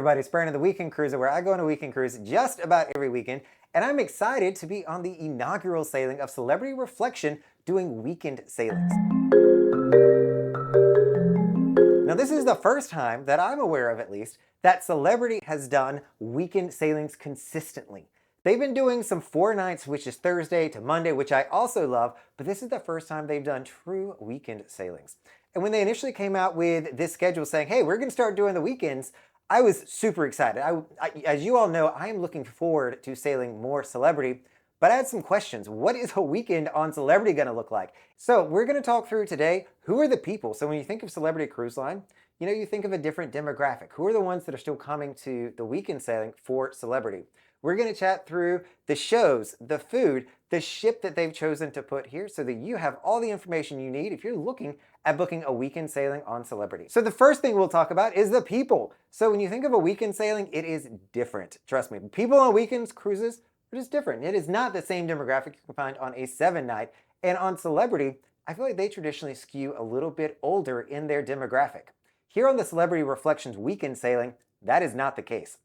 everybody, it's Brandon, the Weekend Cruiser, where I go on a weekend cruise just about every weekend, and I'm excited to be on the inaugural sailing of Celebrity Reflection doing weekend sailings. Now, this is the first time that I'm aware of, at least, that Celebrity has done weekend sailings consistently. They've been doing some 4 nights, which is Thursday to Monday, which I also love, but this is the first time they've done true weekend sailings. And when they initially came out with this schedule saying, hey, we're going to start doing the weekends, I was super excited. As you all know, I am looking forward to sailing more Celebrity, but I had some questions. What is a weekend on Celebrity going to look like? So we're going to talk through today, who are the people? So when you think of Celebrity Cruise Line, you think of a different demographic. Who are the ones that are still coming to the weekend sailing for Celebrity? We're going to chat through the shows, the food, the ship that they've chosen to put here so that you have all the information you need if you're looking at booking a weekend sailing on Celebrity. So the first thing we'll talk about is the people. So when you think of a weekend sailing, it is different. Trust me, people on weekends cruises are just different. It is not the same demographic you can find on a 7-night. And on Celebrity, I feel like they traditionally skew a little bit older in their demographic. Here on the Celebrity Reflections weekend sailing, that is not the case.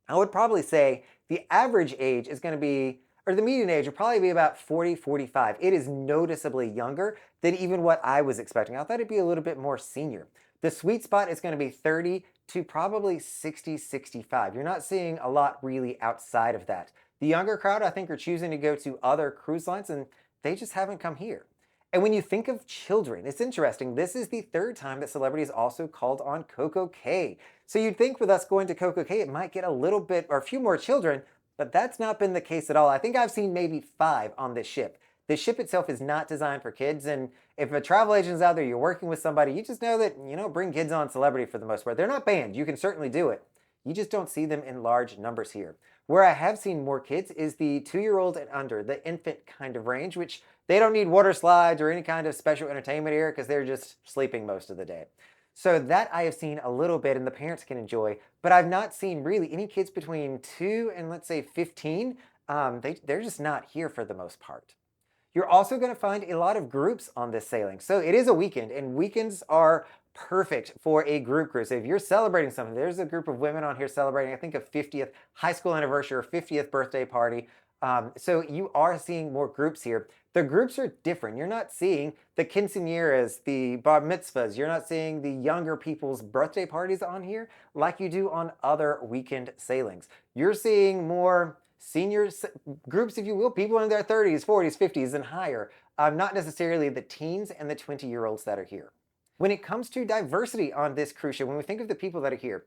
I would probably say the average age is going to be, or the median age would probably be about 40, 45. It is noticeably younger than even what I was expecting. I thought it'd be a little bit more senior. The sweet spot is going to be 30 to probably 60, 65. You're not seeing a lot really outside of that. The younger crowd, I think, are choosing to go to other cruise lines, and they just haven't come here. And when you think of children, it's interesting. This is the 3rd time that Celebrity is also called on Coco Cay. So you'd think with us going to Coco Cay, it might get a little bit or a few more children, but that's not been the case at all. I think I've seen maybe 5 on this ship. The ship itself is not designed for kids. And if a travel agent's out there, you're working with somebody, you just know that, bring kids on Celebrity for the most part. They're not banned. You can certainly do it. You just don't see them in large numbers here. Where I have seen more kids is the 2-year-old and under, the infant kind of range, which they don't need water slides or any kind of special entertainment here because they're just sleeping most of the day. So that I have seen a little bit and the parents can enjoy, but I've not seen really any kids between 2 and let's say 15. They're just not here for the most part. You're also going to find a lot of groups on this sailing. So it is a weekend, and weekends are perfect for a group cruise. So if you're celebrating something, there's a group of women on here celebrating, I think, a 50th high school anniversary or 50th birthday party. So you are seeing more groups here. The groups are different. You're not seeing the quinceañeras, the bar mitzvahs. You're not seeing the younger people's birthday parties on here like you do on other weekend sailings. You're seeing more senior groups, if you will, people in their 30s, 40s, 50s, and higher. Not necessarily the teens and the 20-year-olds that are here. When it comes to diversity on this cruise ship, when we think of the people that are here,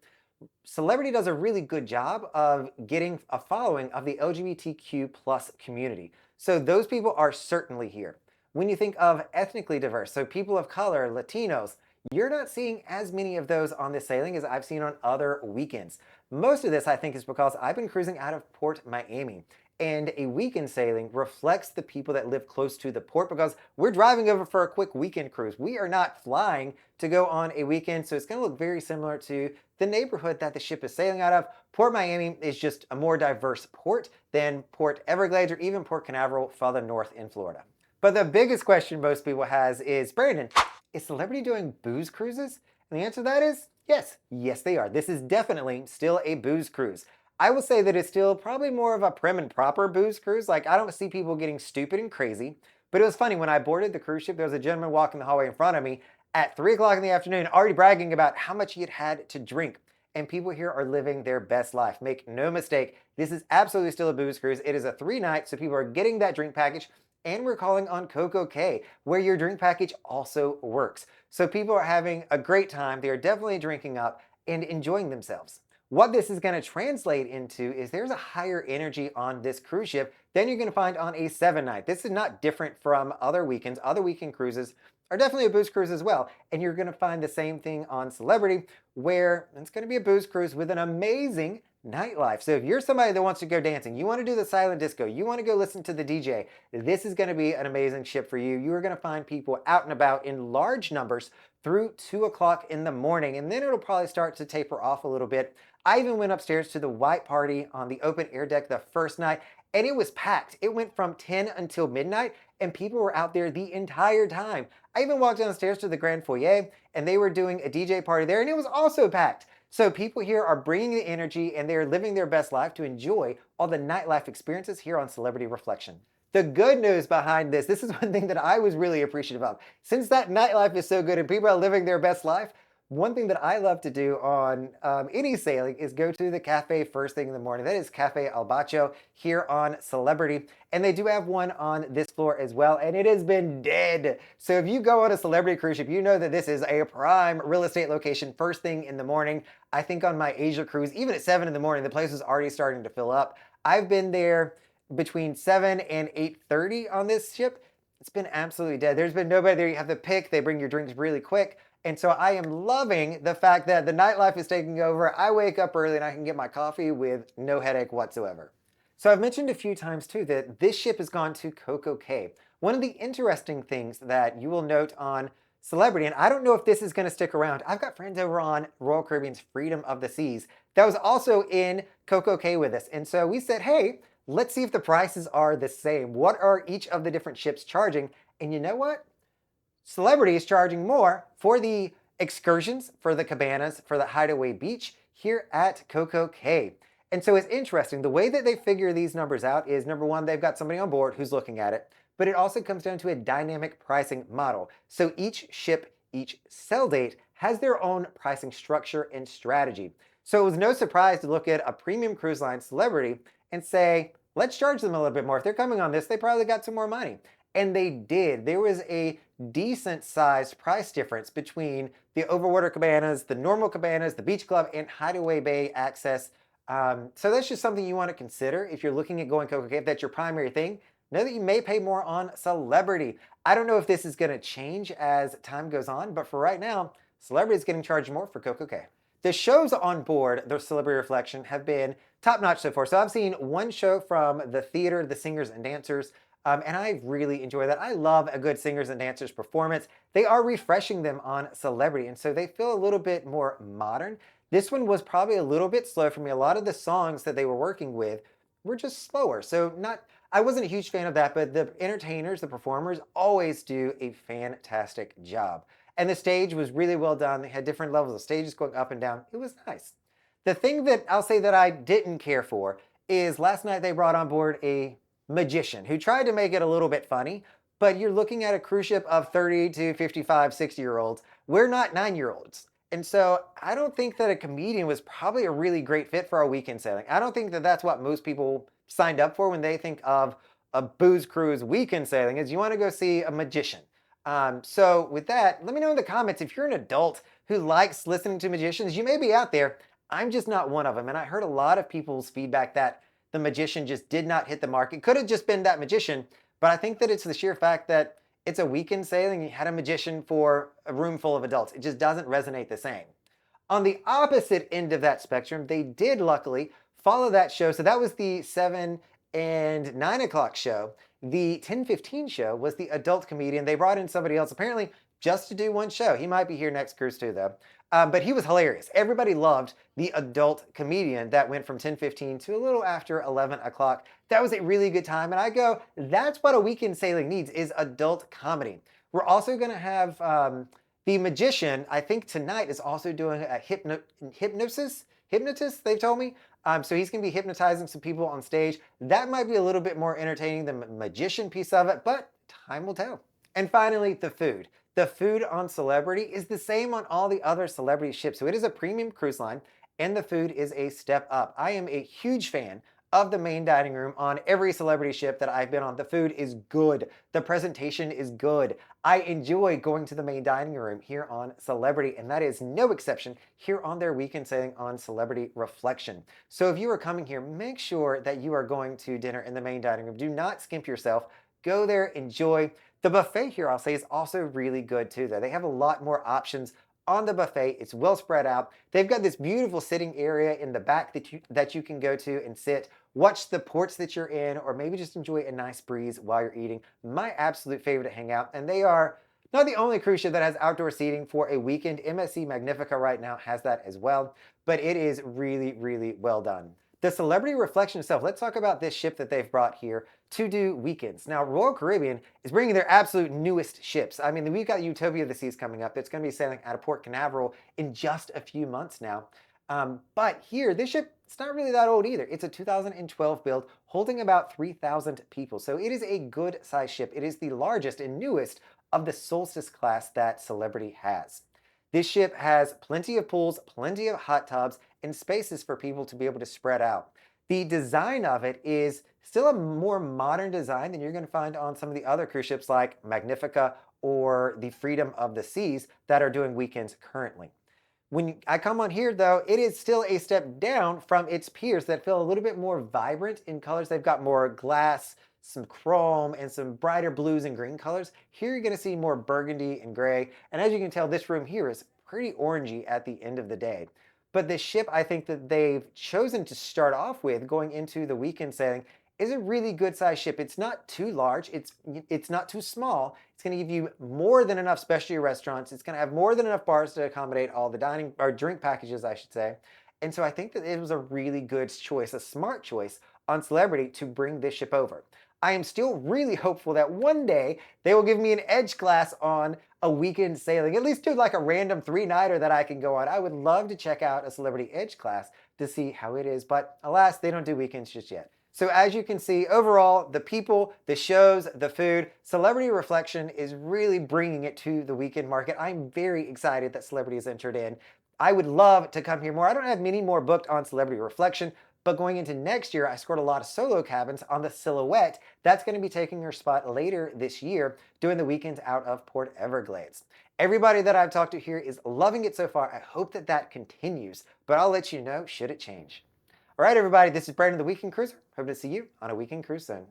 Celebrity does a really good job of getting a following of the LGBTQ plus community. So those people are certainly here. When you think of ethnically diverse, so people of color, Latinos, you're not seeing as many of those on this sailing as I've seen on other weekends. Most of this, I think, is because I've been cruising out of Port Miami. And a weekend sailing reflects the people that live close to the port because we're driving over for a quick weekend cruise. We are not flying to go on a weekend, so it's going to look very similar to the neighborhood that the ship is sailing out of. Port Miami is just a more diverse port than Port Everglades or even Port Canaveral further north in Florida. But the biggest question most people has is, Brandon, is Celebrity doing booze cruises? And the answer to that is yes. Yes, they are. This is definitely still a booze cruise. I will say that it's still probably more of a prim and proper booze cruise. Like, I don't see people getting stupid and crazy. But it was funny, when I boarded the cruise ship, there was a gentleman walking the hallway in front of me at 3 o'clock in the afternoon, already bragging about how much he had had to drink. And people here are living their best life. Make no mistake, this is absolutely still a booze cruise. It is a 3-night, so people are getting that drink package. And we're calling on Coco Cay, where your drink package also works. So people are having a great time. They are definitely drinking up and enjoying themselves. What this is going to translate into is there's a higher energy on this cruise ship than you're going to find on a 7-night. This is not different from other weekends. Other weekend cruises are definitely a booze cruise as well. And you're going to find the same thing on Celebrity, where it's going to be a booze cruise with an amazing nightlife. So if you're somebody that wants to go dancing, you want to do the silent disco, you want to go listen to the DJ, this is going to be an amazing ship for you. You are going to find people out and about in large numbers through 2 o'clock in the morning, and then it'll probably start to taper off a little bit. I even went upstairs to the white party on the open air deck the first night, and it was packed. It went from 10 until midnight, and people were out there the entire time. I even walked downstairs to the grand foyer, and they were doing a DJ party there, and it was also packed. So people here are bringing the energy and they're living their best life to enjoy all the nightlife experiences here on Celebrity Reflection. The good news behind this is one thing that I was really appreciative of. Since that nightlife is so good and people are living their best life, one thing that I love to do on any sailing is go to the cafe first thing in the morning. That is Cafe Al Bacho here on Celebrity. And they do have one on this floor as well, and it has been dead. So if you go on a Celebrity cruise ship, you know that this is a prime real estate location first thing in the morning. I think on my Asia cruise, even at 7 in the morning, the place was already starting to fill up. I've been there between 7 and 8:30 on this ship. It's been absolutely dead. There's been nobody there. You have to pick. They bring your drinks really quick. And so I am loving the fact that the nightlife is taking over. I wake up early and I can get my coffee with no headache whatsoever. So I've mentioned a few times too that this ship has gone to Coco Cay. One of the interesting things that you will note on Celebrity, and I don't know if this is going to stick around. I've got friends over on Royal Caribbean's Freedom of the Seas that was also in Coco Cay with us. And so we said, hey, let's see if the prices are the same. What are each of the different ships charging? And you know what? Celebrity is charging more for the excursions, for the cabanas, for the Hideaway Beach here at Coco Cay. And so it's interesting. The way that they figure these numbers out is number one, they've got somebody on board who's looking at it, but it also comes down to a dynamic pricing model. So each ship, each sell date has their own pricing structure and strategy. So it was no surprise to look at a premium cruise line Celebrity and say, let's charge them a little bit more. If they're coming on this, they probably got some more money. And they did. There was a decent sized price difference between the overwater cabanas, the normal cabanas, the beach club, and Hideaway Bay access. So that's just something you want to consider if you're looking at going Coco Cay. If that's your primary thing, know that you may pay more on Celebrity. I don't know if this is going to change as time goes on, but for right now, Celebrity is getting charged more for Coco Cay. The shows on board the Celebrity Reflection have been top notch so far. So I've seen one show from the theater, the singers and dancers. And I really enjoy that. I love a good singers and dancers performance. They are refreshing them on Celebrity, and so they feel a little bit more modern. This one was probably a little bit slow for me. A lot of the songs that they were working with were just slower. So I wasn't a huge fan of that, but the entertainers, the performers always do a fantastic job. And the stage was really well done. They had different levels of stages going up and down. It was nice. The thing that I'll say that I didn't care for is last night they brought on board a magician who tried to make it a little bit funny, but you're looking at a cruise ship of 30 to 55, 60-year-olds. We're not 9-year-olds. And so I don't think that a comedian was probably a really great fit for our weekend sailing. I don't think that that's what most people signed up for when they think of a booze cruise weekend sailing is you want to go see a magician. So with that, let me know in the comments if you're an adult who likes listening to magicians. You may be out there. I'm just not one of them. And I heard a lot of people's feedback that the magician just did not hit the mark. It could have just been that magician, but I think that it's the sheer fact that it's a weekend sailing. You had a magician for a room full of adults. It just doesn't resonate the same. On the opposite end of that spectrum, they did luckily follow that show. So that was the 7 and 9 o'clock show. The 10:15 show was the adult comedian. They brought in somebody else apparently just to do one show. He might be here next cruise too, though. But he was hilarious. Everybody loved the adult comedian that went from 10:15 to a little after 11 o'clock. That was a really good time. And I go, that's what a weekend sailing needs is adult comedy. We're also going to have the magician, I think tonight, is also doing a hypnotist, they've told me. So he's going to be hypnotizing some people on stage. That might be a little bit more entertaining than the magician piece of it, but time will tell. And finally, the food. The food on Celebrity is the same on all the other Celebrity ships. So it is a premium cruise line, and the food is a step up. I am a huge fan of the main dining room on every Celebrity ship that I've been on. The food is good. The presentation is good. I enjoy going to the main dining room here on Celebrity, and that is no exception here on their weekend sailing on Celebrity Reflection. So if you are coming here, make sure that you are going to dinner in the main dining room. Do not skimp yourself. Go there, enjoy. The buffet here, I'll say, is also really good too, though. They have a lot more options on the buffet. It's well spread out. They've got this beautiful sitting area in the back that you can go to and sit, watch the ports that you're in, or maybe just enjoy a nice breeze while you're eating. My absolute favorite to hang out, and they are not the only cruise ship that has outdoor seating for a weekend. MSC Magnifica right now has that as well, but it is really, really well done. The Celebrity Reflection itself, let's talk about this ship that they've brought here to do weekends. Now, Royal Caribbean is bringing their absolute newest ships. I mean, we've got Utopia of the Seas coming up. It's going to be sailing out of Port Canaveral in just a few months now. But here, this ship, it's not really that old either. It's a 2012 build holding about 3,000 people. So it is a good size ship. It is the largest and newest of the Solstice class that Celebrity has. This ship has plenty of pools, plenty of hot tubs, and spaces for people to be able to spread out. The design of it is still a more modern design than you're going to find on some of the other cruise ships like Magnifica or the Freedom of the Seas that are doing weekends currently. When I come on here, though, it is still a step down from its peers that feel a little bit more vibrant in colors. They've got more glass, some chrome, and some brighter blues and green colors. Here you're going to see more burgundy and gray. And as you can tell, this room here is pretty orangey at the end of the day. But the ship I think that they've chosen to start off with going into the weekend sailing is a really good size ship. It's not too large, it's not too small. It's going to give you more than enough specialty restaurants. It's going to have more than enough bars to accommodate all the dining or drink packages, I should say. And so I think that it was a really good choice, a smart choice on Celebrity to bring this ship over. I am still really hopeful that one day they will give me an edge class on a weekend sailing, at least do like a random 3-nighter that I can go on. I would love to check out a Celebrity Edge class to see how it is, but alas, they don't do weekends just yet. So as you can see, overall, the people, the shows, the food, Celebrity Reflection is really bringing it to the weekend market. I'm very excited that Celebrity has entered in. I would love to come here more. I don't have many more booked on Celebrity Reflection, but going into next year, I scored a lot of solo cabins on the Silhouette. That's going to be taking her spot later this year, doing the weekends out of Port Everglades. Everybody that I've talked to here is loving it so far. I hope that that continues, but I'll let you know should it change. All right, everybody, this is Brandon, the Weekend Cruiser. Hope to see you on a weekend cruise soon.